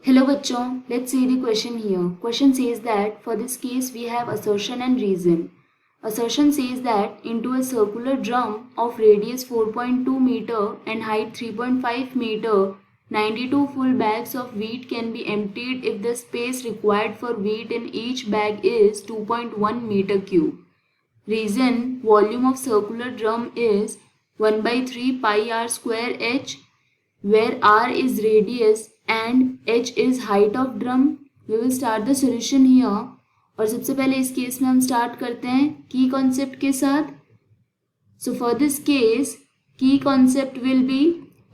Hello बच्चों, let's see the question here. Question says that for this case we have assertion and reason. Assertion says that into a circular drum of radius 4.2 meter and height 3.5 meter, 92 full bags of wheat can be emptied if the space required for wheat in each bag is 2.1 meter cube. Reason: volume of circular drum is 1 by 3 pi r square h, where r is radius and h is height of drum. We will start the solution here. और सबसे पहले इस case में हम start करते हैं की concept के साथ. सो फॉर दिस केस की कॉन्सेप्ट विल बी,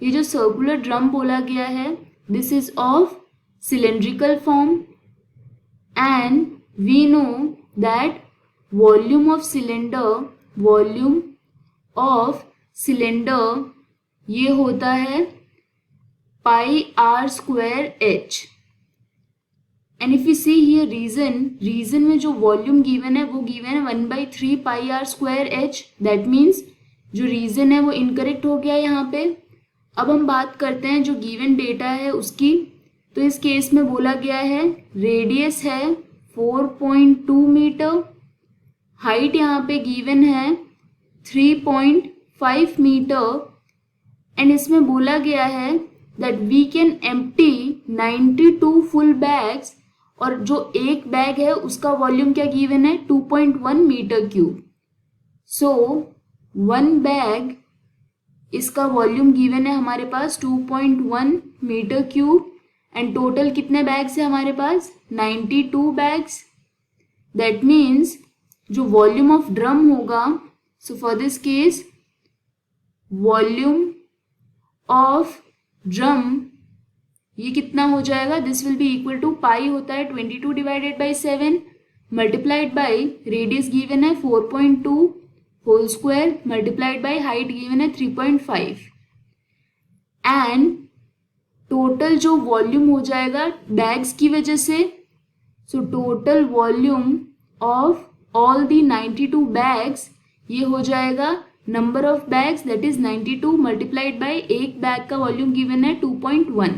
ये जो सर्कुलर ड्रम बोला गया है this is of cylindrical form and we know that volume of cylinder ये होता है pi are square h. And if you see here region में जो वॉल्यूम गिवन है वो गिवन है 1 by 3 pi are square H. That means जो region है वो इनकरेक्ट हो गया यहाँ पे. अब हम बात करते हैं जो गिवन डेटा है उसकी. तो इस केस में बोला गया है रेडियस है 4.2 मीटर, हाइट यहाँ पे गिवन है 3.5 मीटर एंड इसमें बोला गया है that we can empty 92 full bags और जो एक बैग है उसका वॉल्यूम क्या गिवन है 2.1 metre cube. So one bag इसका वॉल्यूम गिवन है हमारे पास 2.1 मीटर क्यूब एंड टोटल कितने बैग्स है हमारे पास 92 बैग्स. दैट मीन्स जो वॉल्यूम ऑफ ड्रम होगा, so for this case volume of drum ये कितना हो जाएगा, this will be equal to pi होता है 22 divided by 7 multiplied by radius given है 4.2 whole square multiplied by height given है 3.5 एंड टोटल जो वॉल्यूम हो जाएगा बैग्स की वजह से. So total volume of all the 92 bags ये हो जाएगा number of bags that is 92 multiplied by एक बैग का वॉल्यूम गिवन है 2.1.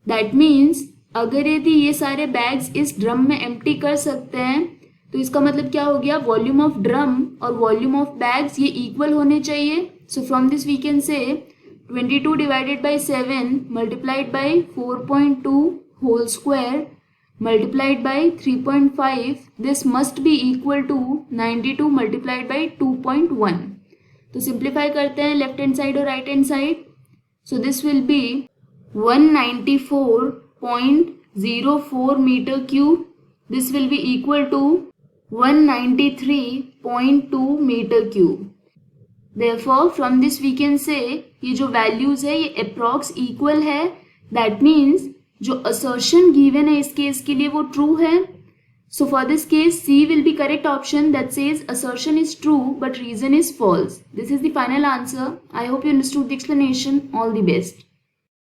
दैट मीन्स अगर यदि ये सारे बैग्स इस ड्रम में एम्प्टी कर सकते हैं तो इसका मतलब क्या हो गया, वॉल्यूम ऑफ ड्रम और वॉल्यूम ऑफ बैग्स ये इक्वल होने चाहिए. So from this we can say 22 divided by 7 multiplied by 4.2 whole square multiplied by 3.5, this must be equal to 92 multiplied by 2.1. तो सिंप्लीफाई करते हैं लेफ्ट हैंड साइड और right hand side. So this will be 194.04 metre cube. This will be equal to 193.2 metre cube. Therefore from this we can say ये जो values है ये approx equal है. That means जो assertion given है इस case के लिए वो ट्रू है. So for this case C will be correct option that says assertion is true but reason is false. This is the final answer. I hope you understood the explanation. All the best.